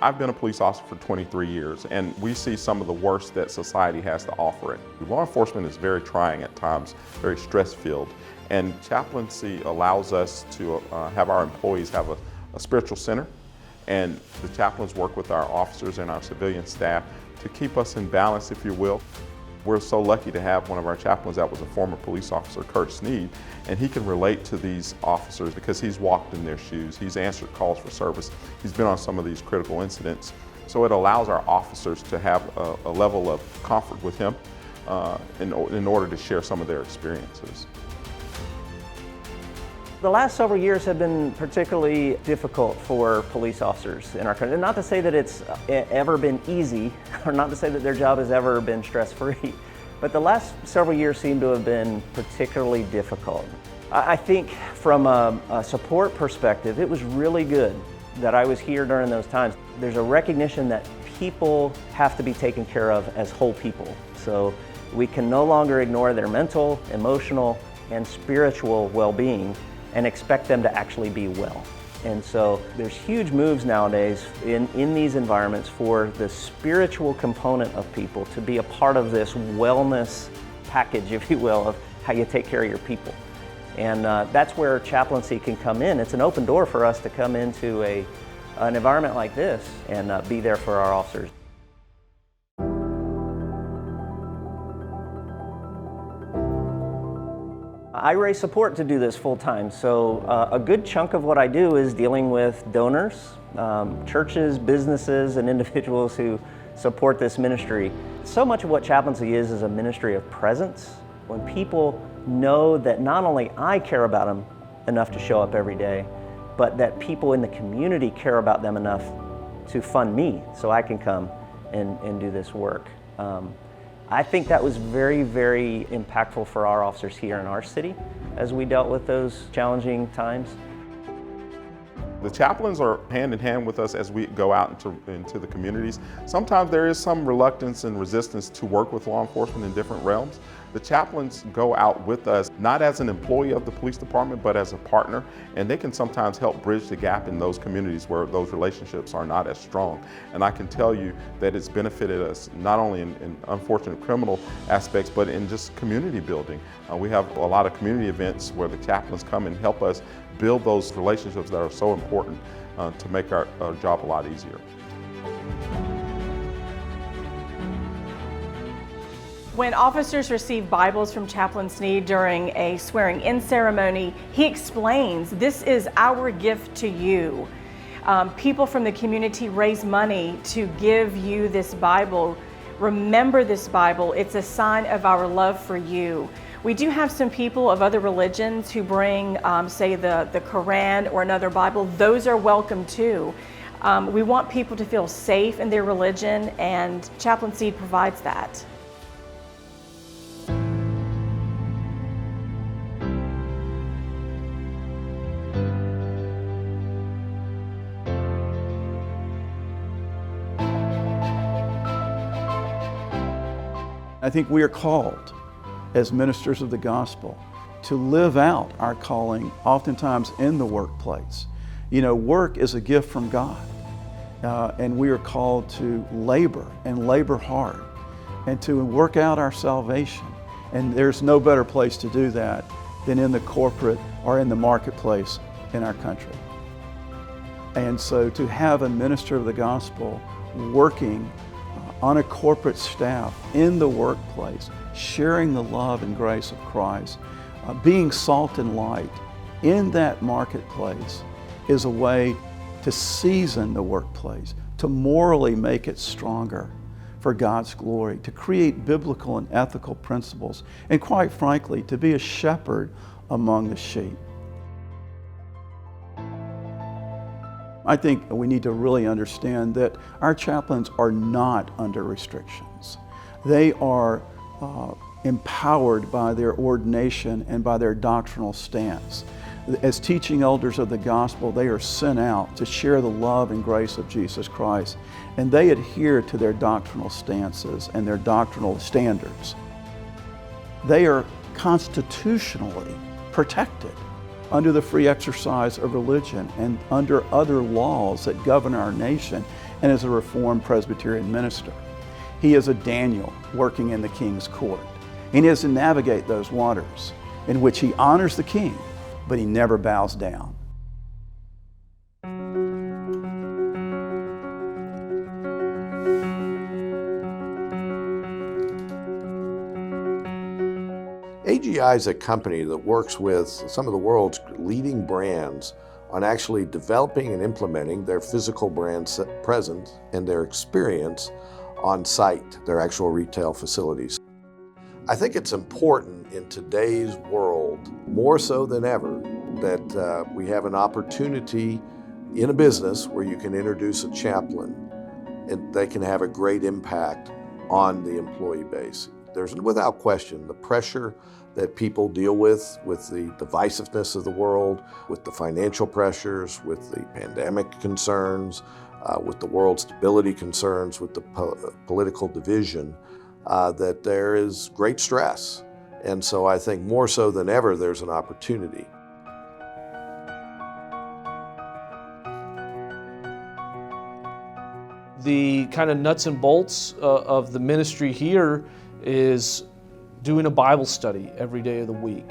I've been a police officer for 23 years, and we see some of the worst that society has to offer it. Law enforcement is very trying at times, very stress-filled, and chaplaincy allows us to have our employees have a spiritual center, and the chaplains work with our officers and our civilian staff to keep us in balance, if you will. We're so lucky to have one of our chaplains that was a former police officer, Curt Sneed, and he can relate to these officers because he's walked in their shoes. He's answered calls for service. He's been on some of these critical incidents. So it allows our officers to have a level of comfort with him in order to share some of their experiences. The last several years have been particularly difficult for police officers in our country. And not to say that it's ever been easy, or not to say that their job has ever been stress-free, but the last several years seem to have been particularly difficult. I think from a support perspective, it was really good that I was here during those times. There's a recognition that people have to be taken care of as whole people. So we can no longer ignore their mental, emotional, and spiritual well-being and expect them to actually be well. And so there's huge moves nowadays in these environments for the spiritual component of people to be a part of this wellness package, if you will, of how you take care of your people. And that's where chaplaincy can come in. It's an open door for us to come into an environment like this and be there for our officers. I raise support to do this full time, so a good chunk of what I do is dealing with donors, churches, businesses, and individuals who support this ministry. So much of what chaplaincy is a ministry of presence. When people know that not only I care about them enough to show up every day, but that people in the community care about them enough to fund me so I can come and do this work. I think that was very, very impactful for our officers here in our city as we dealt with those challenging times. The chaplains are hand in hand with us as we go out into the communities. Sometimes there is some reluctance and resistance to work with law enforcement in different realms. The chaplains go out with us, not as an employee of the police department, but as a partner, and they can sometimes help bridge the gap in those communities where those relationships are not as strong. And I can tell you that it's benefited us not only in unfortunate criminal aspects, but in just community building. We have a lot of community events where the chaplains come and help us build those relationships that are so important to make our job a lot easier. When officers receive Bibles from Chaplain Sneed during a swearing-in ceremony, he explains, "This is our gift to you." People from the community raise money to give you this Bible. Remember this Bible. It's a sign of our love for you. We do have some people of other religions who bring, say, the Quran or another Bible. Those are welcome too. We want people to feel safe in their religion, and Chaplain Sneed provides that. I think we are called as ministers of the gospel to live out our calling oftentimes in the workplace. You know, work is a gift from God, and we are called to labor and labor hard and to work out our salvation. And there's no better place to do that than in the corporate or in the marketplace in our country. And so to have a minister of the gospel working on a corporate staff in the workplace, sharing the love and grace of Christ, being salt and light in that marketplace is a way to season the workplace, to morally make it stronger for God's glory, to create biblical and ethical principles, and quite frankly, to be a shepherd among the sheep. I think we need to really understand that our chaplains are not under restrictions. They are empowered by their ordination and by their doctrinal stance. As teaching elders of the gospel, they are sent out to share the love and grace of Jesus Christ, and they adhere to their doctrinal stances and their doctrinal standards. They are constitutionally protected under the free exercise of religion and under other laws that govern our nation. and is a Reformed Presbyterian minister. He is a Daniel working in the king's court, and he has to navigate those waters in which he honors the king, but he never bows down. AGI is a company that works with some of the world's leading brands on actually developing and implementing their physical brand presence and their experience on site, their actual retail facilities. I think it's important in today's world, more so than ever, that we have an opportunity in a business where you can introduce a chaplain and they can have a great impact on the employee base. There's without question the pressure that people deal with the divisiveness of the world, with the financial pressures, with the pandemic concerns, with the world stability concerns, with the political division, that there is great stress. And so I think more so than ever, there's an opportunity. The kind of nuts and bolts of the ministry here is doing a Bible study every day of the week,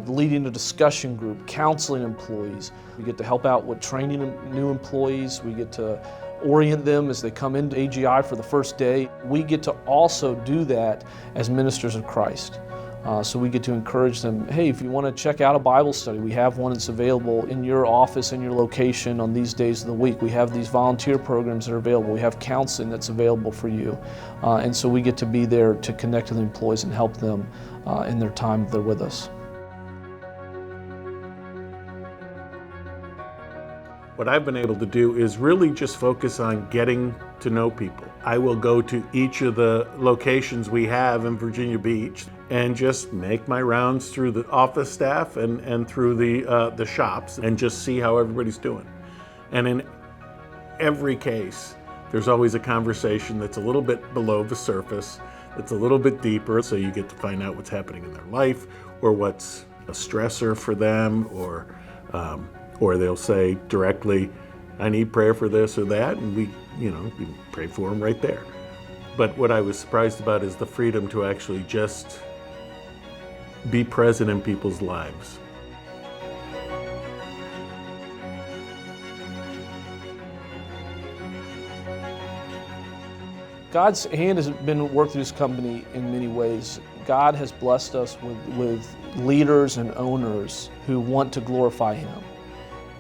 leading a discussion group, counseling employees. We get to help out with training new employees. We get to orient them as they come into AGI for the first day. We get to also do that as ministers of Christ. So we get to encourage them, hey, if you want to check out a Bible study, we have one that's available in your office, in your location on these days of the week. We have these volunteer programs that are available. We have counseling that's available for you. And so we get to be there to connect to the employees and help them in their time they're with us. What I've been able to do is really just focus on getting to know people. I will go to each of the locations we have in Virginia Beach and just make my rounds through the office staff and through the shops and just see how everybody's doing. And in every case, there's always a conversation that's a little bit below the surface, that's a little bit deeper, so you get to find out what's happening in their life or what's a stressor for them, or they'll say directly, I need prayer for this or that, and we pray for them right there. But what I was surprised about is the freedom to actually just be present in people's lives. God's hand has been worked through this company in many ways. God has blessed us with leaders and owners who want to glorify Him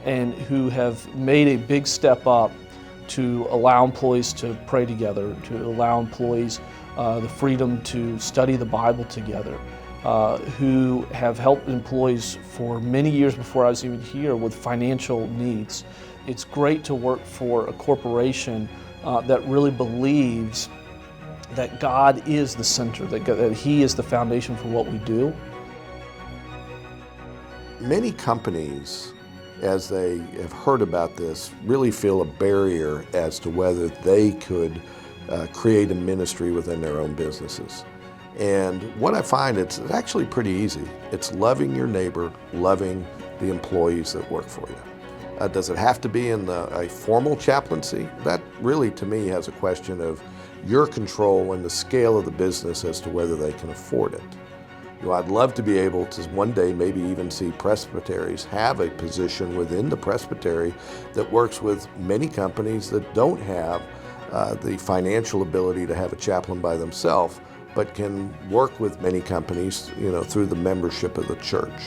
and who have made a big step up to allow employees to pray together, to allow employees the freedom to study the Bible together, who have helped employees for many years before I was even here with financial needs. It's great to work for a corporation that really believes that God is the center, that He is the foundation for what we do. Many companies, as they have heard about this, really feel a barrier as to whether they could create a ministry within their own businesses. And what I find, it's actually pretty easy. It's loving your neighbor, loving the employees that work for you. Does it have to be in a formal chaplaincy? That really, to me, has a question of your control and the scale of the business as to whether they can afford it. I'd love to be able to one day maybe even see presbyteries have a position within the presbytery that works with many companies that don't have the financial ability to have a chaplain by themselves, but can work with many companies, through the membership of the church.